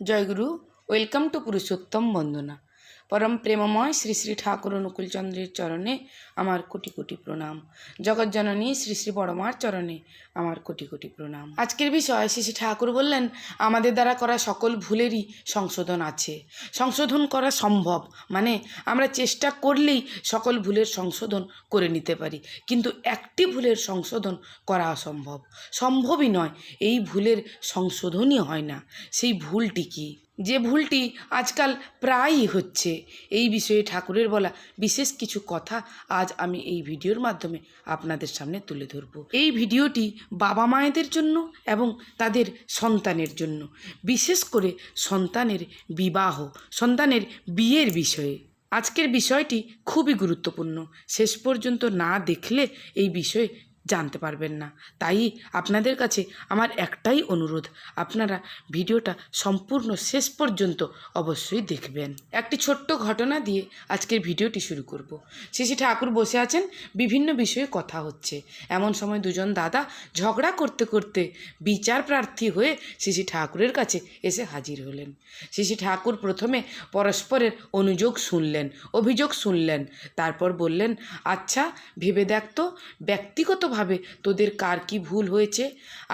Joyguru. Welcome to Purushottam বন্দনা। পরম প্রেমময় শ্রী শ্রী ঠাকুর অনুকূলচন্দ্রের চরণে আমার কোটি কোটি প্রণাম। জগজ্জননী শ্রী শ্রী বড়মার চরণে আমার কোটি কোটি প্রণাম। আজকের বিষয় শ্রী শ্রী ঠাকুর বললেন, আমাদের দ্বারা করা সকল ভুলেরই সংশোধন আছে, সংশোধন করা সম্ভব। মানে আমরা চেষ্টা করলেই সকল ভুলের সংশোধন করে নিতে পারি, কিন্তু একটি ভুলের সংশোধন করা অসম্ভব, সম্ভবই নয়। এই ভুলের সংশোধনই হয় না। সেই ভুলটি কি? যে ভুলটি আজকাল প্রায়ই হচ্ছে, এই বিষয়ে ঠাকুরের বলা বিশেষ কিছু কথা আজ আমি এই ভিডিওর মাধ্যমে আপনাদের সামনে তুলে ধরব। এই ভিডিওটি বাবা মায়েদের জন্য এবং তাদের সন্তানের জন্য, বিশেষ করে সন্তানের বিবাহ, সন্তানের বিয়ের বিষয়ে। আজকের বিষয়টি খুবই গুরুত্বপূর্ণ। শেষ পর্যন্ত না দেখলে এই বিষয়ে জানতে পারবেন না। তাই আপনাদের কাছে আমার একটাই অনুরোধ, আপনারা ভিডিওটা সম্পূর্ণ শেষ পর্যন্ত অবশ্যই দেখবেন। একটি ছোট্ট ঘটনা দিয়ে আজকের ভিডিওটি শুরু করব। শ্রী শ্রী ঠাকুর বসে আছেন, বিভিন্ন বিষয়ে কথা হচ্ছে। এমন সময় দুজন দাদা ঝগড়া করতে করতে বিচার প্রার্থী হয়ে শ্রী শ্রী ঠাকুরের কাছে এসে হাজির হলেন। শ্রী শ্রী ঠাকুর প্রথমে পরস্পরের অনুযোগ শুনলেন, অভিযোগ শুনলেন, তারপর বললেন, আচ্ছা ভেবে দেখ তো, ব্যক্তিগতভাবে তোদের কার কি ভুল হয়েছে,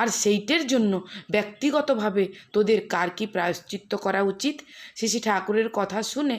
আর সেইটের জন্য ব্যক্তিগতভাবে তোদের কার কি প্রায়শ্চিত্ত করা উচিত। শ্রী শ্রী ঠাকুরের কথা শুনে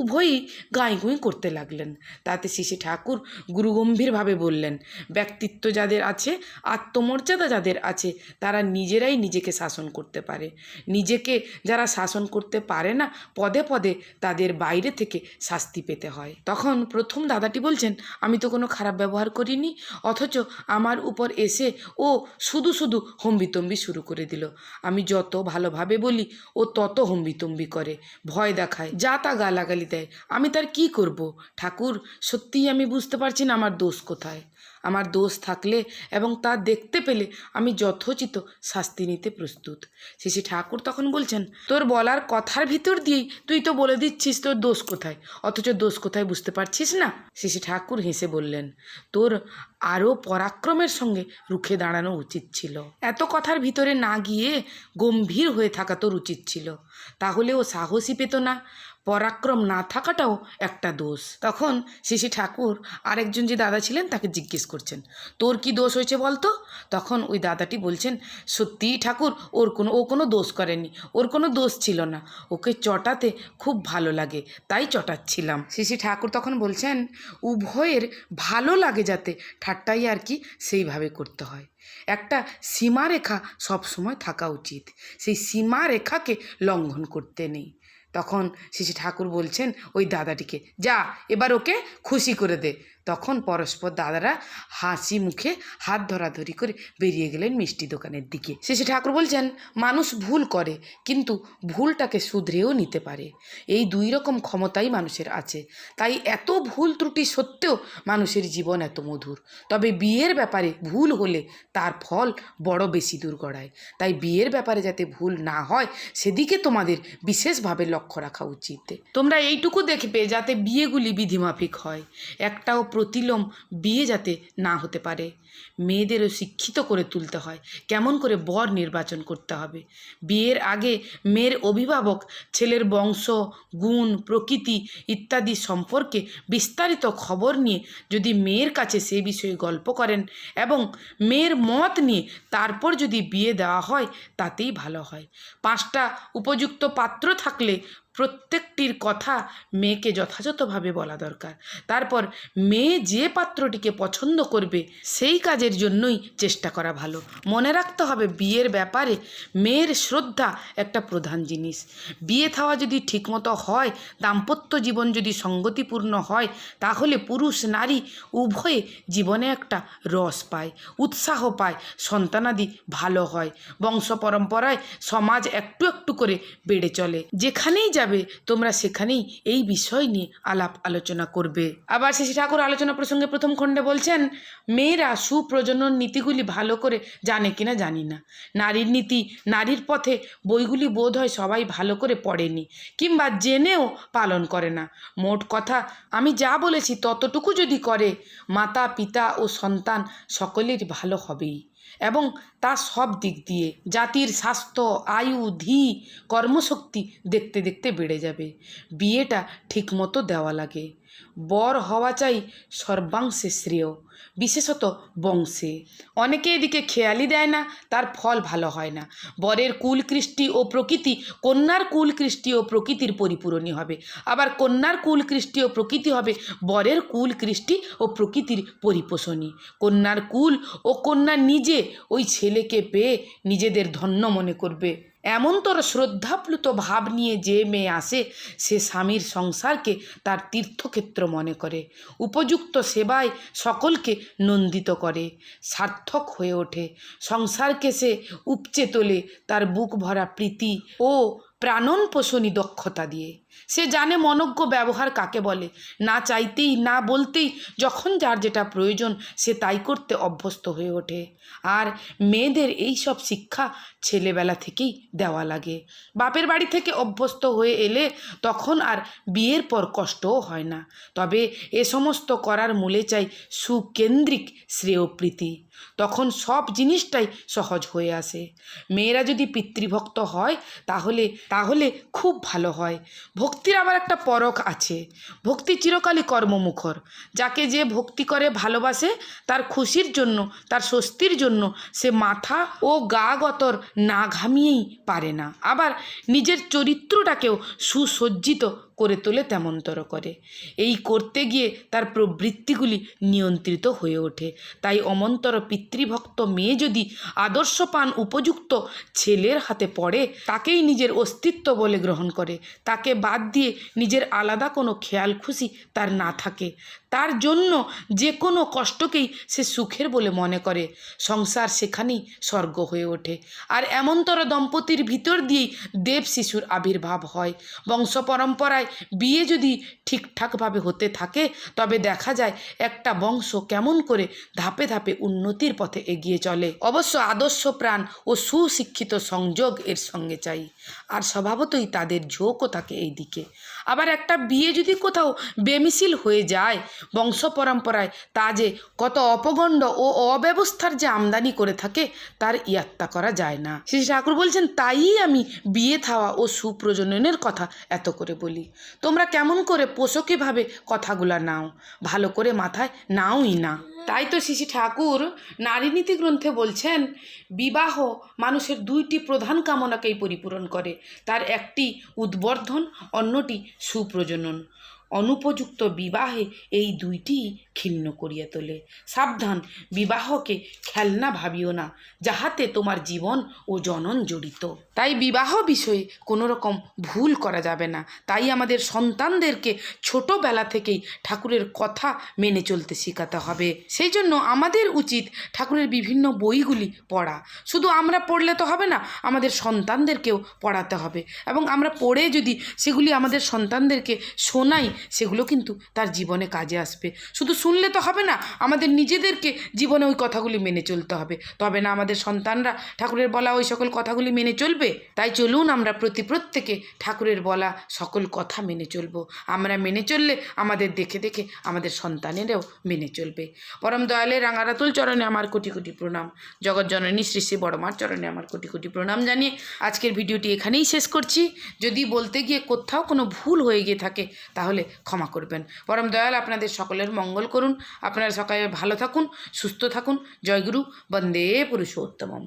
উভয়ই গাঁইগুঁই করতে লাগলেন। তাতে শ্রী শ্রী ঠাকুর গুরুগম্ভীরভাবে বললেন, ব্যক্তিত্ব যাদের আছে, আত্মমর্যাদা যাদের আছে, তারা নিজেরাই নিজেকে শাসন করতে পারে। নিজেকে যারা শাসন করতে পারে না, পদে পদে তাদের বাইরে থেকে শাস্তি পেতে হয়। তখন প্রথম দাদাটি বলছেন, আমি তো কোনো খারাপ ব্যবহার করিনি, অথচ আমার উপর এসে ও শুধু শুধু হম্বিতম্বি শুরু করে দিল। আমি যত ভালোভাবে বলি ও তত হম্বিতম্বি করে, ভয় দেখায়, যা তা গালাগালি দেয়। আমি তার কি করব? ঠাকুর, সত্যিই আমি বুঝতে পারছি না আমার দোষ কোথায়। আমার দোষ থাকলে এবং তা দেখতে পেলে আমি যথোচিত শাস্তি নিতে প্রস্তুত। শ্রী শ্রী ঠাকুর তখন বলছেন, তোর বলার কথার ভিতর দিয়েই তুই তো বলে দিচ্ছিস তোর দোষ কোথায়, অথচ দোষ কোথায় বুঝতে পারছিস না। শ্রী শ্রী ঠাকুর হেসে বললেন, তোর আরও পরাক্রমের সঙ্গে রুখে দাঁড়ানো উচিত ছিল। এত কথার ভিতরে না গিয়ে গম্ভীর হয়ে থাকা তোর উচিত ছিল, তাহলে ও সাহসই পেত না। পরাক্রম না থাকাটাও একটা দোষ। তখন শ্রী শ্রী ঠাকুর আরেকজন যে দাদা ছিলেন তাকে জিজ্ঞেস করছেন, তোর কি দোষ হয়েছে বলতো? তখন ওই দাদাটি বলছেন, সত্যিই ঠাকুর, ও কোনো দোষ করেনি, ওর কোনো দোষ ছিল না, ওকে চটাতে খুব ভালো লাগে তাই চটাচ্ছিলাম। শ্রী শ্রী ঠাকুর তখন বলছেন, উভয়ের ভালো লাগে যাতে ঠাট্টাই আর কি সেইভাবে করতে হয়। একটা সীমারেখা সবসময় থাকা উচিত, সেই সীমারেখাকে লঙ্ঘন করতে নেই। তখন শ্রী শ্রী ঠাকুর বলছেন ওই দাদাটিকে, যা এবার ওকে খুশি করে দে। তখন পরস্পর দাদারা হাসি মুখে হাত ধরাধরি করে বেরিয়ে গেলেন মিষ্টি দোকানের দিকে। শ্রী শ্রী ঠাকুর বলছেন, মানুষ ভুল করে, কিন্তু ভুলটাকে শুধরেও নিতে পারে। এই দুই রকম ক্ষমতাই মানুষের আছে। তাই এত ভুল ত্রুটি সত্ত্বেও মানুষের জীবন এত মধুর। তবে বিয়ের ব্যাপারে ভুল হলে তার ফল বড় বেশি দূর গড়ায়। তাই বিয়ের ব্যাপারে যাতে ভুল না হয় সেদিকে তোমাদের বিশেষভাবে লক্ষ্য রাখা উচিত। তোমরা এইটুকু দেখবে যাতে বিয়েগুলি বিধিমাফিক হয়, একটাও প্রতিলোম বিয়ে যাতে না হতে পারে। মেয়েদেরও শিক্ষিত করে তুলতে হয়, কেমন করে বর নির্বাচন করতে হবে। বিয়ের আগে মেয়ের অভিভাবক ছেলের বংশ, গুণ, প্রকৃতি ইত্যাদি সম্পর্কে বিস্তারিত খবর নিয়ে যদি মেয়ের কাছে সে বিষয়ে গল্প করেন এবং মেয়ের মত নিয়ে তারপর যদি বিয়ে দেওয়া হয় তাতেই ভালো হয়। 5টা উপযুক্ত পাত্র থাকলে প্রত্যেকটির কথা মেয়েকে যথাযথভাবে বলা দরকার। তারপর মেয়ে যে পাত্রটিকে পছন্দ করবে সেই কাজের জন্যই চেষ্টা করা ভালো। মনে রাখতে হবে, বিয়ের ব্যাপারে মেয়ের শ্রদ্ধা একটা প্রধান জিনিস। বিয়ে থাওয়া যদি ঠিকমতো হয়, দাম্পত্য জীবন যদি সঙ্গতিপূর্ণ হয়, তাহলে পুরুষ নারী উভয়ে জীবনে একটা রস পায়, উৎসাহ পায়, সন্তানাদি ভালো হয়, বংশ পরম্পরায় সমাজ একটু একটু করে বেড়ে চলে। যেখানেই যাবে তোমরা সেখানেই এই বিষয় নিয়ে আলাপ আলোচনা করবে। আবার শ্রী ঠাকুর আলোচনা প্রসঙ্গে প্রথম খণ্ডে বলছেন, মেয়েরা সুপ্রজনন নীতিগুলি ভালো করে জানে কিনা জানি না। নারীর নীতি, নারীর পথে বইগুলি বোধ হয় সবাই ভালো করে পড়েনি, কিংবা জেনেও পালন করে না। মোট কথা, আমি যা বলেছি ততটুকু যদি করে, মাতা পিতা ও সন্তান সকলের ভালো হবেই। এবং তা সব দিক দিয়ে জাতির স্বাস্থ্য, আয়ু, ধী, কর্মশক্তি দেখতে দেখতে বেড়ে যাবে। বিয়েটা ঠিকমতো দেওয়া লাগে। বর হওয়া চাই সর্বাংশে শ্রেয়, বিশেষত বংশে। অনেকে এদিকে খেয়ালই দেয় না, তার ফল ভালো হয় না। বরের কুল কৃষ্টি ও প্রকৃতি কন্যার কুল কৃষ্টি ও প্রকৃতির পরিপূরণী হবে, আবার কন্যার কুল কৃষ্টি ও প্রকৃতি হবে বরের কুল কৃষ্টি ও প্রকৃতির পরিপোষণী। কন্যার কুল ও কন্যা নিজে ওই ছেলেকে পেয়ে নিজেদের ধন্য মনে করবে। এমনতর শ্রদ্ধাপ্লুত ভাব নিয়ে যে মেয়ে আসে, সে স্বামীর সংসারকে তার তীর্থক্ষেত্র মনে করে, উপযুক্ত সেবায় সকলকে নন্দিত করে, সার্থক হয়ে ওঠে। সংসারকে সে উপচে তোলে তার বুক ভরা প্রীতি ও প্রাণন পোষণী দক্ষতা দিয়ে। সে জানে মনজ্ঞ ব্যবহার কাকে বলে। না চাইতেই, না বলতেই যখন যার যেটা প্রয়োজন সে তাই করতে অভ্যস্ত হয়ে ওঠে। আর মেয়েদের এই সব শিক্ষা ছেলেবেলা থেকেই দেওয়া লাগে। বাপের বাড়ি থেকে অভ্যস্ত হয়ে এলে তখন আর বিয়ের পর কষ্টও হয় না। তবে এ সমস্ত করার মূলে চাই সুকেন্দ্রিক শ্রেয়প্রীতি। তখন সব জিনিসটাই সহজ হয়ে আসে। মেয়েরা যদি পিতৃভক্ত হয় তাহলে খুব ভালো হয়। ভক্তির আবার একটা পরখ আছে। ভক্তি চিরকালই কর্মমুখর। যাকে যে ভক্তি করে, ভালোবাসে, তার খুশির জন্য, তার স্বস্তির জন্য সে মাথা ও গা গতর না ঘামিয়েই পারে না। আবার নিজের চরিত্রটাকেও সুসজ্জিত করে তোলে, তেমনতর করে। এই করতে গিয়ে তার প্রবৃত্তিগুলি নিয়ন্ত্রিত হয়ে ওঠে। তাই অমন্তর পিতৃভক্ত মেয়ে যদি আদর্শপান উপযুক্ত ছেলের হাতে পড়ে, তাকেই নিজের অস্তিত্ব বলে গ্রহণ করে, তাকে বাদ দিয়ে নিজের আলাদা কোনো খেয়াল খুশি তার না থাকে, তার জন্য যে কোনো কষ্টকেই সে সুখের বলে মনে করে, সংসার সেখানেই স্বর্গ হয়ে ওঠে। আর এমনতর দম্পতির ভিতর দিয়েই দেব শিশুর আবির্ভাব হয়। বংশ পরম্পরায় বিয়ে যদি ঠিকঠাকভাবে হতে থাকে, তবে দেখা যায় একটা বংশ কেমন করে ধাপে ধাপে উন্নতির পথে এগিয়ে চলে। অবশ্য আদর্শ প্রাণ ও সুশিক্ষিত সংযোগ এর সঙ্গে চাই, আর স্বভাবতই তাদের ঝোঁকও থাকে এই দিকে। আবার একটা বিয়ে যদি কোথাও বেমিছিল হয়ে যায়, বংশ পরম্পরায় তা যে কত অপগণ্ড ও অব্যবস্থার যে আমদানি করে থাকে, তার ইয়াত্তা করা যায় না। শ্রী ঠাকুর বলছেন, তাই আমি বিয়ে থাওয়া ও সুপ্রজননের কথা এত করে বলি। তোমরা কেমন করে পোষকীভাবে কথাগুলা নাও, ভালো করে মাথায় নাওই না। তাই তো শ্রী ঠাকুর নারীনীতি গ্রন্থে বলছেন, বিবাহ মানুষের দুইটি প্রধান কামনাকেই পরিপূরণ করে। তার একটি উদ্বর্ধন, অন্যটি সুপ্রজনন। অনুপযুক্ত বিবাহে এই দুইটি ক্ষীণ করিয়া তোলে। সাবধান, বিবাহকে খেলনা ভাবিও না, যাহাতে তোমার জীবন ও জনন জড়িত। তাই বিবাহ বিষয়ে কোনো রকম ভুল করা যাবে না। তাই আমাদের সন্তানদেরকে ছোটোবেলা থেকেই ঠাকুরের কথা মেনে চলতে শেখাতে হবে। সেই জন্য আমাদের উচিত ঠাকুরের বিভিন্ন বইগুলি পড়া। শুধু আমরা পড়লে তো হবে না, আমাদের সন্তানদেরকেও পড়াতে হবে। এবং আমরা পড়ে যদি সেগুলি আমাদের সন্তানদেরকে শোনাই, সেগুলো কিন্তু তার জীবনে কাজে আসবে। শুধু শুনলে তো হবে না, আমাদের নিজেদেরকে জীবনে ওই কথাগুলি মেনে চলতে হবে। তবে না আমাদের সন্তানরা ঠাকুরের বলা ওই সকল কথাগুলি মেনে চলবে। তাই চলুন আমরা প্রত্যেকে ঠাকুরের বলা সকল কথা মেনে চলবো। আমরা মেনে চললে আমাদের দেখে দেখে আমাদের সন্তানেরাও মেনে চলবে। পরম দয়ালের রাঙারাতুল চরণে আমার কোটি কোটি প্রণাম। জগৎজননী শ্রী শ্রী বড়মার চরণে আমার কোটি কোটি প্রণাম জানিয়ে আজকের ভিডিওটি এখানেই শেষ করছি। যদি বলতে গিয়ে কোথাও কোনো ভুল হয়ে গিয়ে থাকে, তাহলে ক্ষমা করবেন। পরম দয়াল আপনাদের সকলের মঙ্গল করুন। আপনারা সকালে ভালো থাকুন, সুস্থ থাকুন। জয়গুরু, বন্দে পুরুষোত্তমম।